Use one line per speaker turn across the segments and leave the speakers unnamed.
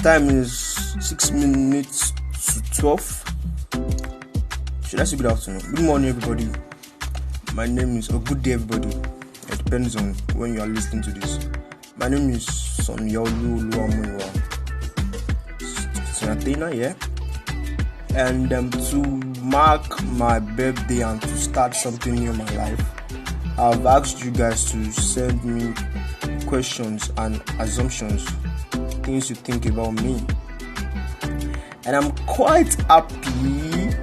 time is 6 minutes to 12. Should I say good afternoon? Good morning, everybody. My name is, or good day, everybody. It depends on when you are listening to this. My name is Sonyaolu Luamuiwa. It's Athena, yeah. And to mark my birthday and to start something new in my life, I've asked you guys to send me questions and assumptions, things you think about me. And I'm quite happy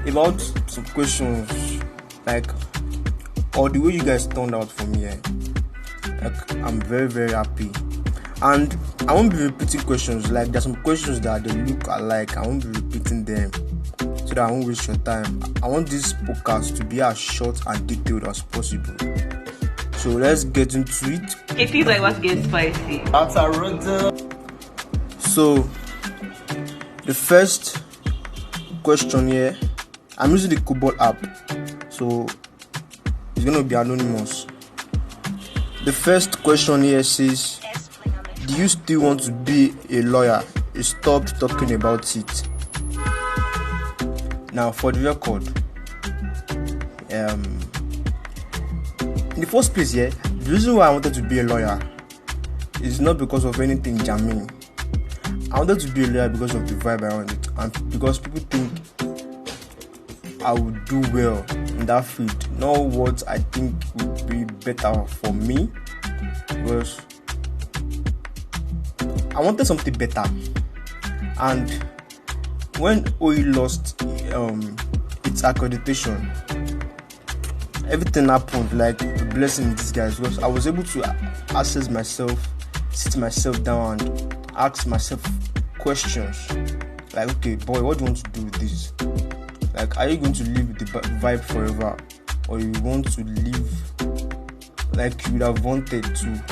about some questions, like, or the way you guys turned out for me. Like, I'm very, very happy. And I won't be repeating questions. Like, there's some questions that they look alike. I won't be repeating them so that I won't waste your time. I want this podcast to be as short and detailed as possible. So let's get into it.
It feels like what's getting spicy.
So the first question here, I'm using the Cobalt app, so it's gonna be anonymous. The first question here says, do you still want to be a lawyer? You stopped talking about it. Now, for the record, in the first place, the reason why I wanted to be a lawyer is not because of anything jamming. I wanted to be a lawyer because of the vibe around it, and because people think I would do well in that field. Not what I think would be better for me, because I wanted something better. And when OE lost its accreditation, everything happened like a blessing in disguise, because I was able to assess myself, sit myself down and ask myself questions like, okay, boy, what do you want to do with this? Like, are you going to live with the vibe forever, or you want to live like you would have wanted to?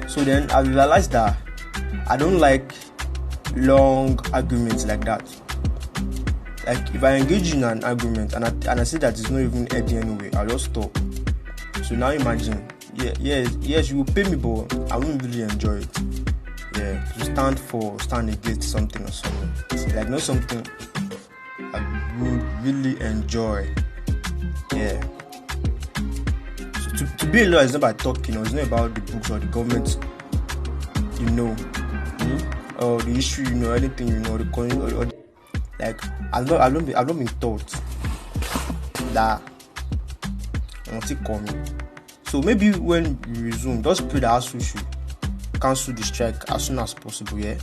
So then I realized that I don't like long arguments like that. Like, if I engage in an argument and I see that it's not even healthy anyway, I'll just stop. So now imagine, yes, you will pay me, but I won't really enjoy it. Yeah, to stand against something or something. It's like not something I would really enjoy. Yeah. So to be a lawyer is not about talking, it's not about the books or the government, or the history, anything, the coin, or like I've not been taught that I want to call me. So maybe when we resume, just pray that ASUU should cancel the strike as soon as possible, yeah?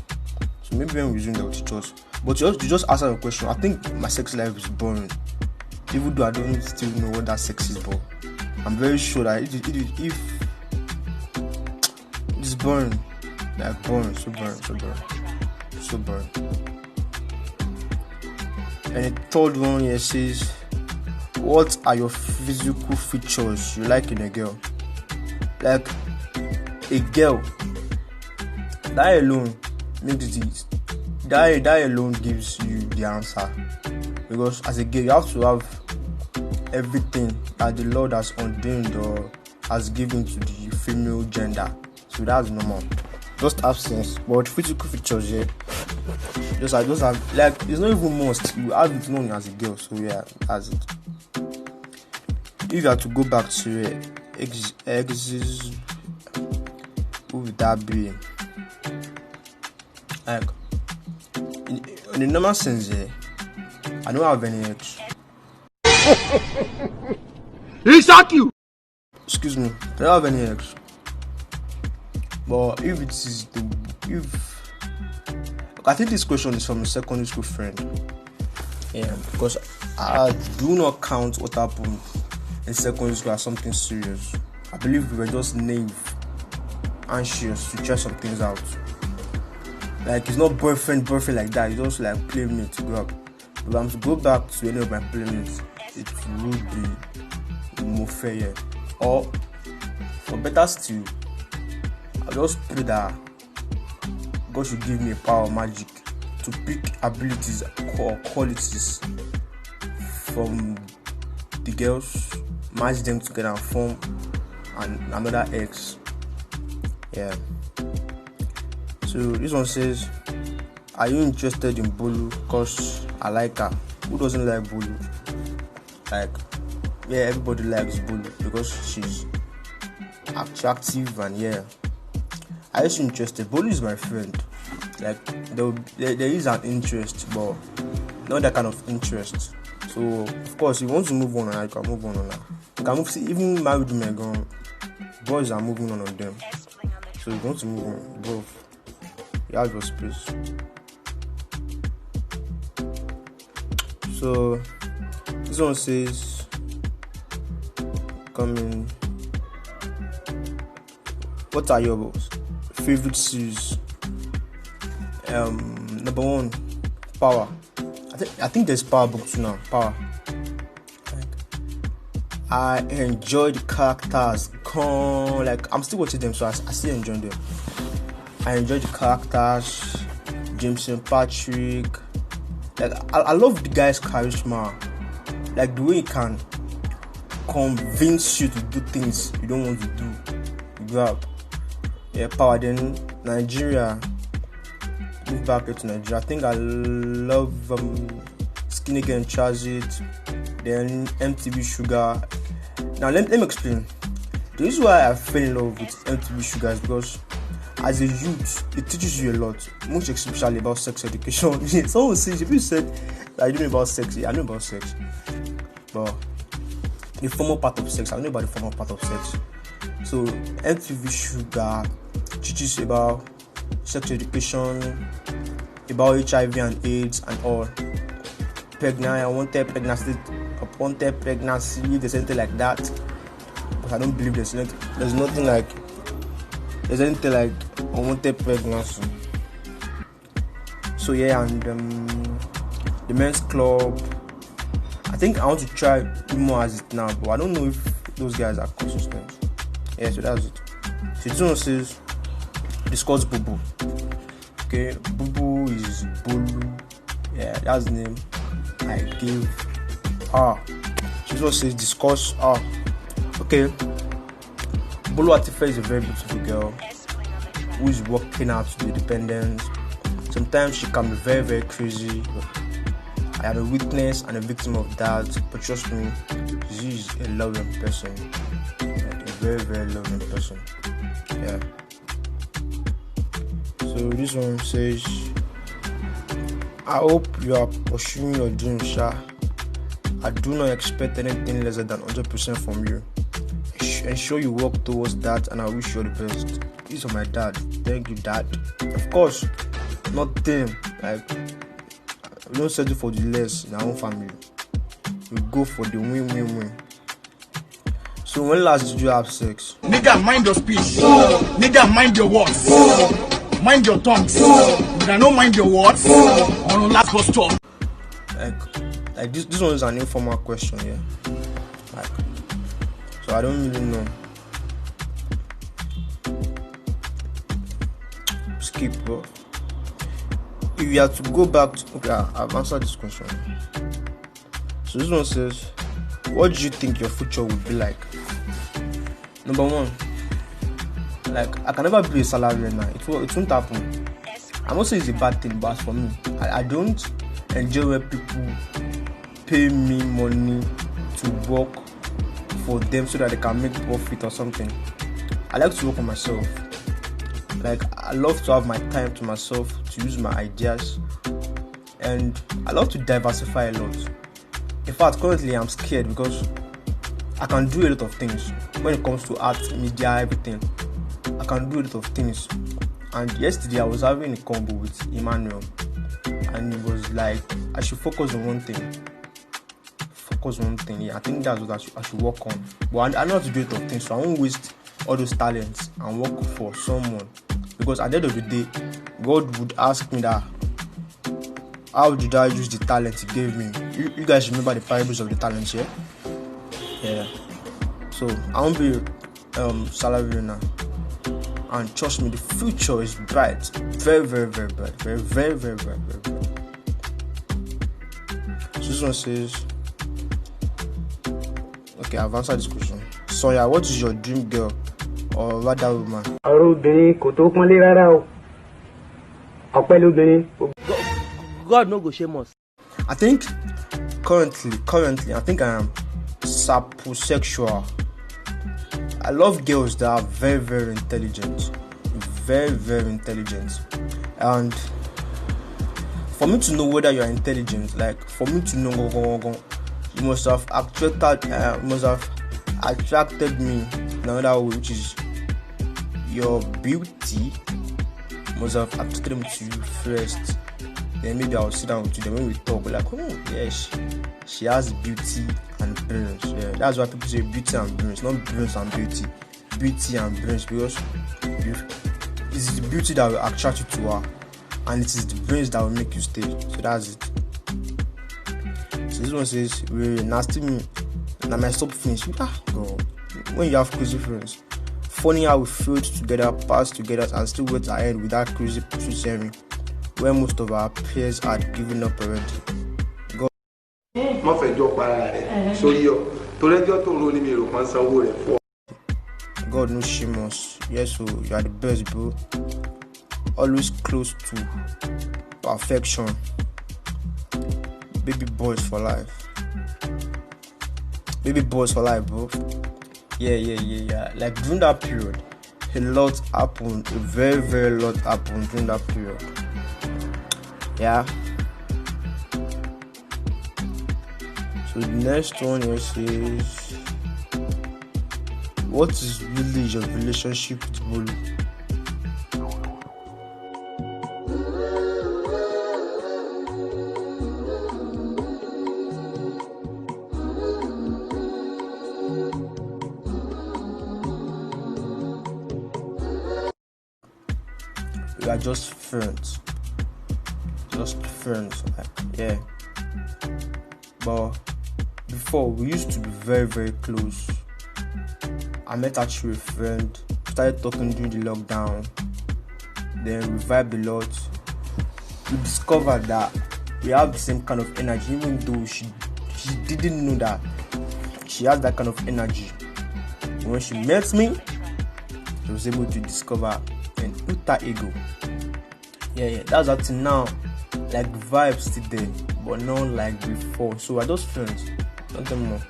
So maybe when we resume, they'll teach us. But you just answer the question. I think my sex life is boring, even though I don't still know what that sex is, but I'm very sure that if it's boring, like boring, so boring. And the third one here says, what are your physical features you like in a girl? Like, a girl, that alone makes this. That alone gives you the answer. Because as a girl, you have to have everything that the Lord has ordained or has given to the female gender. So that's normal. Just have sense. But physical features, just have, like, it's not even must. You have it known as a girl. So yeah, that's it. If you have to go back to exes, who would that be? Like, in the normal sense, I don't have any ex.
He shock you.
Excuse me, I don't have any ex. But if I think this question is from a secondary school friend. Yeah, because I do not count what happened in secondary school as something serious. I believe we were just naive, anxious to try some things out. Like, it's not boyfriend like that. It's just like playmate to go up. If I'm to go back to any of my playmates, it would be more fair. Or for better still, I just pray that God should give me a power of magic to pick abilities or qualities from the girls, match them together and form another ex. Yeah. So this one says, are you interested in Bolu? Cause I like her. Who doesn't like Bolu? Like, yeah, everybody likes Bolu because she's attractive and yeah. I just interested. Bolu is my friend. Like there is an interest, but not that kind of interest. So of course, if you want to move on, you can move on. You can move. See, even married women, boys are moving on them. So if you want to move on, bro, you have your space. So this one says, coming. What are your favorite series? Number one, Power. I think there's Power book too now. Power. I enjoy the characters. Like I'm still watching them, so I still enjoy them. I enjoy the characters. Jameson Patrick. Like I love the guy's charisma. Like the way he can convince you to do things you don't want to do. You grab. Yeah, Power. Then Nigeria. Move back to Nigeria. I think I love Skinny Girl and Transit. Then MTV Sugar. Now let me explain. The reason why I fell in love with MTV Sugar is because as a youth, it teaches you a lot, most especially about sex education. Someone will say, if you said that you know about sex, yeah, I know about sex, but the formal part of sex, I know about the formal part of sex. So MTV Sugar teaches you about sex education, about HIV and AIDS and all. Unwanted pregnancy, there's anything like that. But I don't believe there's anything like unwanted pregnancy. So yeah, and the men's club. I think I want to try more as it now, but I don't know if those guys are consistent. Yeah, so that's it. So this one says, discuss Bubu. Okay, Bubu is Bolu. Yeah, that's the name I gave her. She also says discuss her. Okay, Bolu Atife is a very beautiful girl who is working out to be independent. Sometimes she can be very, very crazy. I am a witness and a victim of that. But trust me, she is a loving person. Like a very, very loving person. Yeah. So this one says, I hope you are pursuing your dreams, Sha. I do not expect anything less than 100% from you. Ensure you work towards that, and I wish you all the best. These are my dad. Thank you, Dad. Of course, not them. Like, we don't settle for the less in our own family. We go for the win-win-win. So when last did you have sex?
Nigga, mind your speech. Nigga, mind your words. Mind your tongues. Nigga, don't mind your words. On the last bus stop.
Like this one is an informal question, yeah. Like, so I don't really know. Skip, bro. If you have to go back to, okay, I've answered this question. So this one says, what do you think your future will be like? Number one, like I can never be a salary now. It won't happen. I'm not saying it's a bad thing, but for me, I don't enjoy when people pay me money to work for them so that they can make profit or something. I like to work on myself. Like I love to have my time to myself, to use my ideas, and I love to diversify a lot. In fact, currently I'm scared because I can do a lot of things when it comes to art, media, everything. I can do a lot of things. And yesterday I was having a combo with Emmanuel, and it was like I should focus on one thing. Yeah, I think that's what I should work on. But I know how to do a lot of things, so I won't waste all those talents and work for someone. Because at the end of the day, God would ask me that, how did I use the talent He gave me? You guys remember the parables of the talents, yeah? Yeah. So I won't be salary now. And trust me, the future is bright. Very, very, very bright. Very, very, very, very, very bright. So this one says, okay, I've answered this question. So yeah, what is your dream girl or rather woman?
God no go shame us.
I think currently, I think I am saposexual. I love girls that are very, very intelligent. Very, very intelligent. And for me to know whether you are intelligent, like for me to know, you must have attracted me in another way, which is your beauty. Must have attracted me to you first. Then maybe I'll sit down with you. Then when we talk, we're like, oh yes, she has beauty and brains. Yeah, that's why people say beauty and brains, not brains and beauty. Beauty and brains, because it's the beauty that will attract you to her, and it is the brains that will make you stay. So that's it. So this one says, "Really nasty me, and I might stop finish." Bro, when you have crazy friends, funny how we failed together, passed together, and still went ahead with that crazy pursuit sharing, where most of our peers had given up already. God. God no shame us. Yes, so you are the best, bro. Always close to perfection. Baby boys for life. Baby boys for life, bro. Yeah. Like during that period, a lot happened. A very, very lot happened during that period. Yeah. So the next one here says, what is really your relationship with Bolu? We are just friends. Like, yeah. But before, we used to be very, very close. I met actually a friend, started talking during the lockdown, then we vibed a lot. We discovered that we have the same kind of energy, even though she didn't know that she has that kind of energy. When she met me, she was able to discover an alter ego. Yeah, that's up to now. Like the vibes still there, but not like before. So we're just friends, nothing more.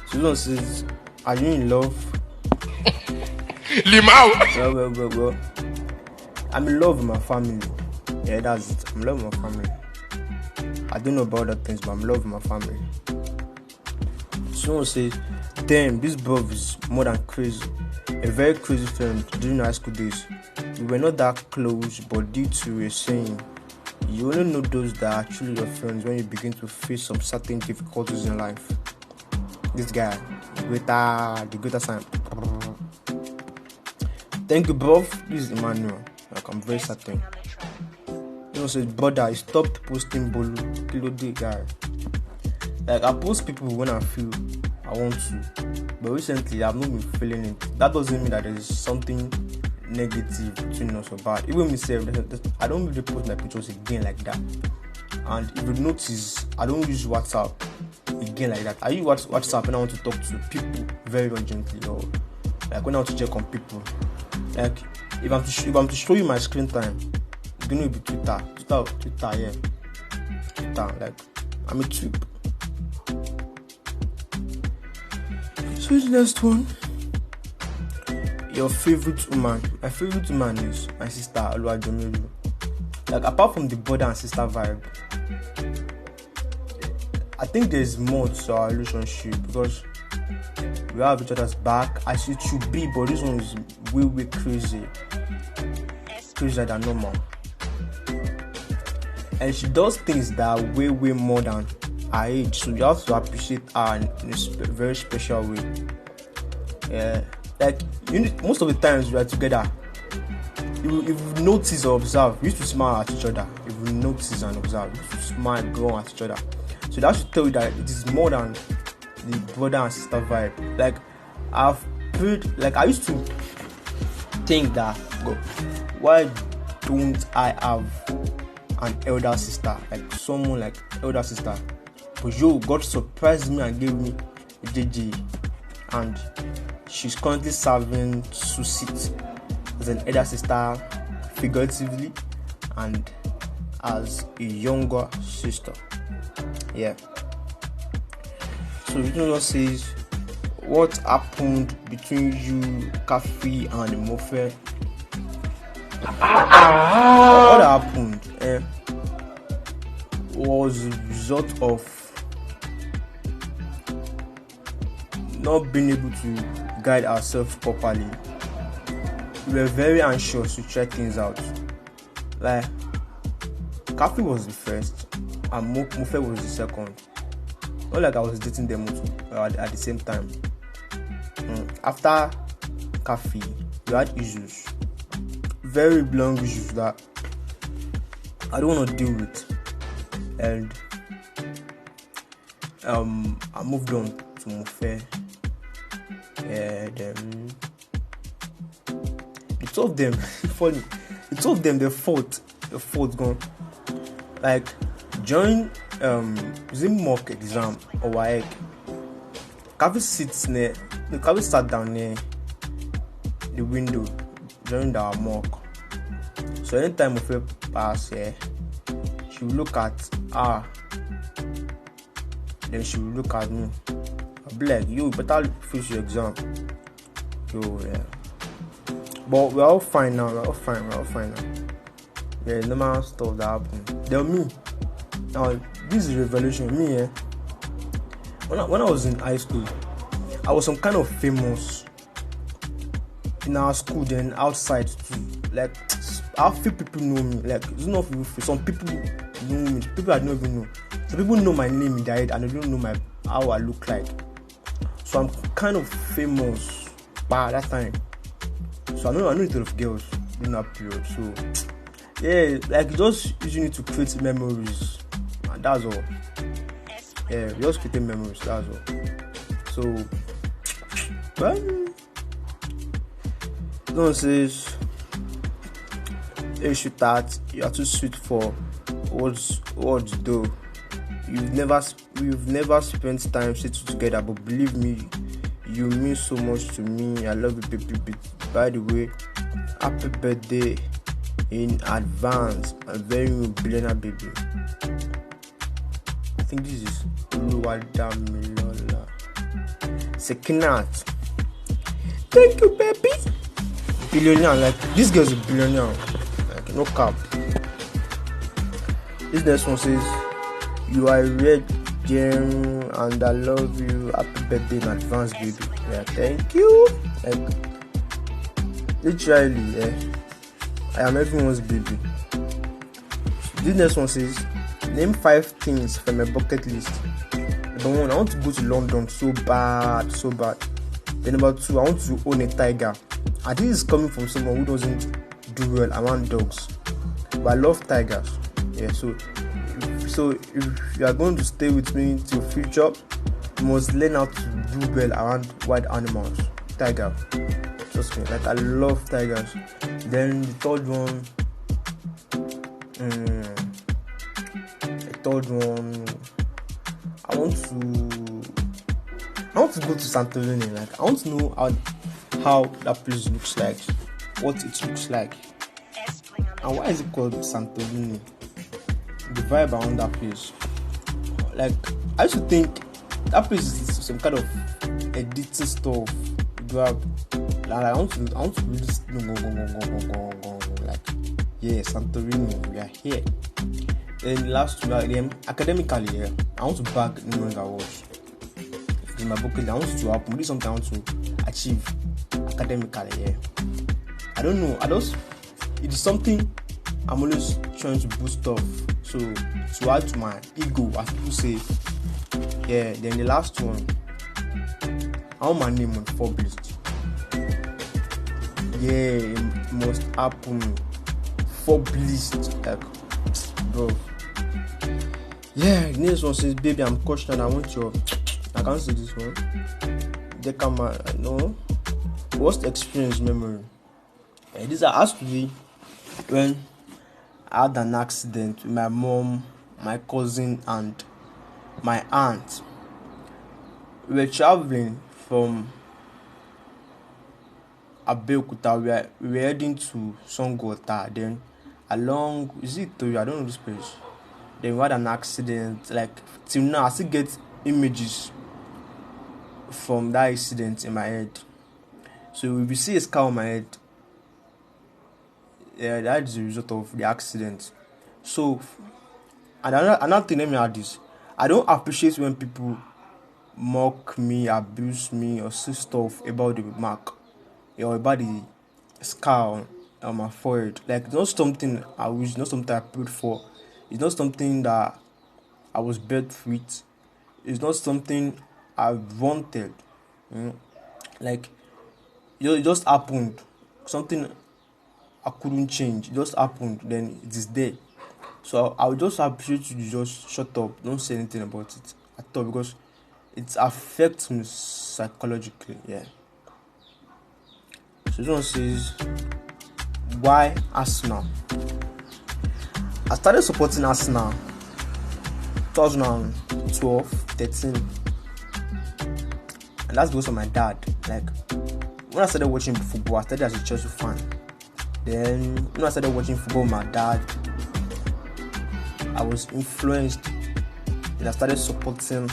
So one says, are you in love? Well. I'm in love with my family. Yeah, that's it. I'm in love with my family. I don't know about other things, but I'm in love with my family. Someone says, damn, this bro is more than crazy. A very crazy friend during high school days. We were not that close, but due to a saying, you only know those that are actually your friends when you begin to face some certain difficulties in life. This guy, the greater sign. Thank you, bro. This is Emmanuel. Like, I'm very certain. You know, says, brother, I stopped posting Bolu. Kilo day guy. Like, I post people when I feel I want to, but recently I've not been feeling it. That doesn't mean that there is something negative between us or bad. Even myself, I don't really post my pictures again like that. And if you notice, I don't use WhatsApp again like that. I use WhatsApp when I want to talk to people very urgently, or like when I want to check on people. Like if I'm to show you my screen time, it's gonna be Twitter, yeah. Twitter, like I'm a tweet. So the next one. Your favorite woman. My favorite woman is my sister Oluwajomiru. Like apart from the brother and sister vibe, I think there's more to our relationship because we have each other's back as it should be, but this one is way crazier than normal. And she does things that are way more than her age, so you have to appreciate her in a very special way. Yeah. Like, most of the times we are together, if you notice or observe, we used to smile at each other. If you notice and observe, we used to smile, grow at each other. So that should tell you that it is more than the brother and sister vibe. Like, I used to think that, why don't I have an elder sister? Like, someone like elder sister. But God surprised me and gave me a JJ. And she's currently serving 2 seats as an elder sister figuratively and as a younger sister. Yeah. So it just says what happened between you, Kafi, and Mofe. What happened was a result of not being able to guide ourselves properly. We were very anxious to try things out. Like Kafi was the first and Mofe was the second. Not like I was dating them at the same time. After Kafi, we had issues, very long issues that I don't want to deal with, and I moved on to Mofe. And the two of them, funny, the two of them, they fought gone. Like during mock exam or WAEC, Kavi sat down near the window during our mock. So anytime Mofe pass here, she will look at her, then she will look at me. I'll be like, you better finish your exam. So yeah. But we're all fine now. We're all fine now. Yeah, normal stuff that happened. Then me. Now this is revelation. Me, when I was in high school, I was some kind of famous in our school, then outside too. Like how few people know me. Like it's not some people know me. People I don't even know. Some people know my name in their head and they don't know how I look like. So I'm kind of famous by that time. So I know a lot of girls in that period. So yeah, like you just need to create memories. And that's all. Yeah, just creating memories, that's all. So no says that you are too sweet for words though. We've never spent time sitting together, but believe me, you mean so much to me. I love you, baby. By the way, happy birthday in advance. A very billionaire baby. I think this is Oluwadamilola Sekinat. Thank you, baby. Billionaire, like this girl's a billionaire. Like no cap. This next one says, you are a red gem and I love you. Happy birthday in advance, baby. Yeah, thank you. Like literally, I am everyone's baby. This next one says, name 5 things from my bucket list. Number 1, I want to go to London so bad. Then number 2, I want to own a tiger. And this is coming from someone who doesn't do well around dogs, but I love tigers. Yeah, so if you are going to stay with me till future, you must learn how to do well around wild animals. Tiger, trust me, like I love tigers. Then the third one, I want to go to Santorini. Like I want to know how that place looks like, what it looks like, and why is it called Santorini? The vibe around that place. Like I used to think that place is some kind of editing stuff. Grab. Like I want to really go. Like yeah, Santorini, we are here. Then the last 2, like academically, yeah, I want to bag Nuremberg Awards. In my bucket, I want to happen. This is something I want to achieve academically. Yeah, I don't know. It is something I'm always trying to boost off. So to add to my ego, as people say. Yeah. Then the last one, I want my name on Forbes list. Yeah, it must happen. Forbes list, like, bro. Yeah, the next one says, baby, I'm cautious and I want your. I can't say this one. They come out. I know. Worst experience memory. This has to be when I had an accident with my mom, my cousin, and my aunt. We were traveling from Abeokuta. We were heading to Songota. Then along, is it Toyo? I don't know this place. Then we had an accident. Like till now, I still get images from that accident in my head. So if you see a scar on my head, yeah, that is the result of the accident. So, and another thing, let me add this. I don't appreciate when people mock me, abuse me, or say stuff about the mark or about the scar on my forehead. Like, it's not something I wish, not something I prayed for. It's not something that I was birthed with. It's not something I wanted. Like, it just happened. Something I couldn't change. It just happened. Then it is there. So I would just appreciate you to just shut up. Don't say anything about it at all, because it affects me psychologically. Yeah. So this one says, why Arsenal? I started supporting Arsenal 2012, 13. And that's because of my dad. Like, when I started watching football, I started as a Chelsea fan. Then when I started watching football with my dad, I was influenced and I started supporting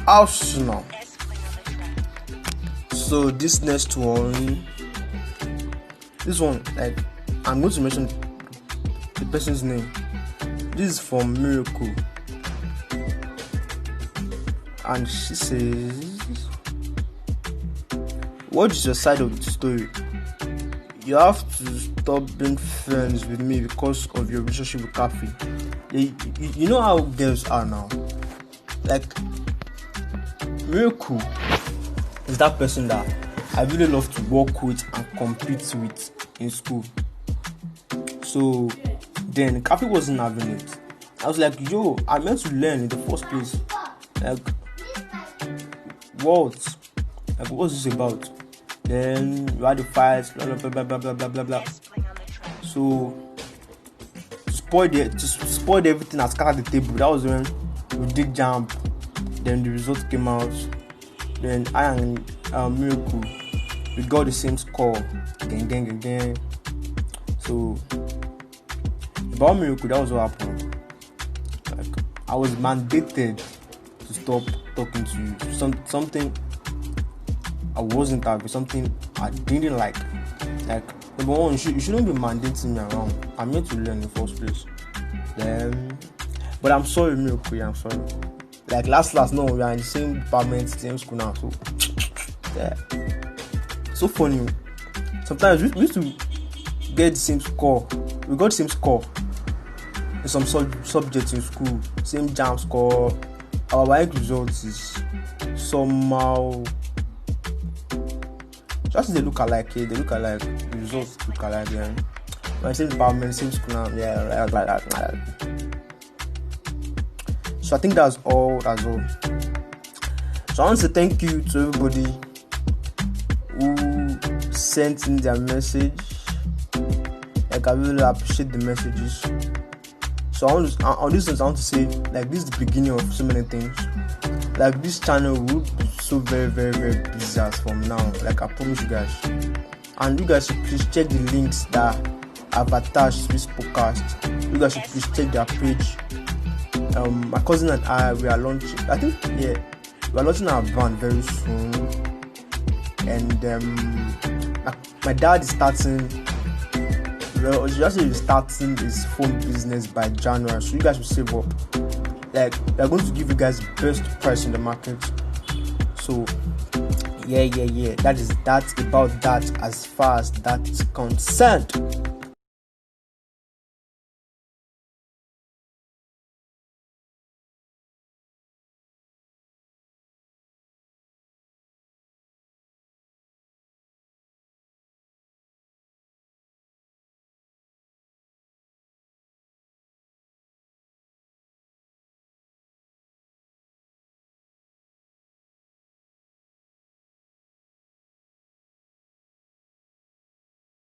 Arsenal. So this next one, like, I'm going to mention the person's name. This is from Miracle, and she says, what is your side of the story? You have to stop being friends with me because of your relationship with Kafi. You know how girls are now. Like, Miracle is that person that I really love to work with and compete with in school. So then Kafi wasn't having it. I was like, yo, I meant to learn in the first place. Like, what? Like, what's this about? Then we had the fights, blah blah blah blah blah blah blah blah. So to spoil everything and scatter the table, that was when we did jump. Then the result came out. Then I and Miracle, we got the same score. Gang. So about Miracle, that was what happened. Like, I was mandated to stop talking to you. Something I wasn't happy, something I didn't like. Like, number one, you shouldn't be mandating me around. I'm here to learn in the first place. Then, but I'm sorry, Miracle, I'm sorry. Like, last, no, we are in the same department, same school now, so yeah. So funny. Sometimes we used to get the same score. We got the same score in some subjects in school. Same jam score. Our WAEC results is somehow just they look alike. They look alike. The results look alike. Yeah. But same department, same school now. Yeah, like that. So I think that's all. So I want to thank you to everybody who sent in their message. Like, I really appreciate the messages. So on this I want to say, like, this is the beginning of so many things. Like, this channel will be so very, very, very busy as from now. Like, I promise you guys. And you guys should please check the links that I've attached to this podcast. You guys should please check their page. My cousin and I, we are launching. I think, yeah, we are launching our van very soon. And my dad is starting his phone business by January. So you guys will save up. Like, we are going to give you guys the best price in the market. So yeah. That's about that as far as that is concerned.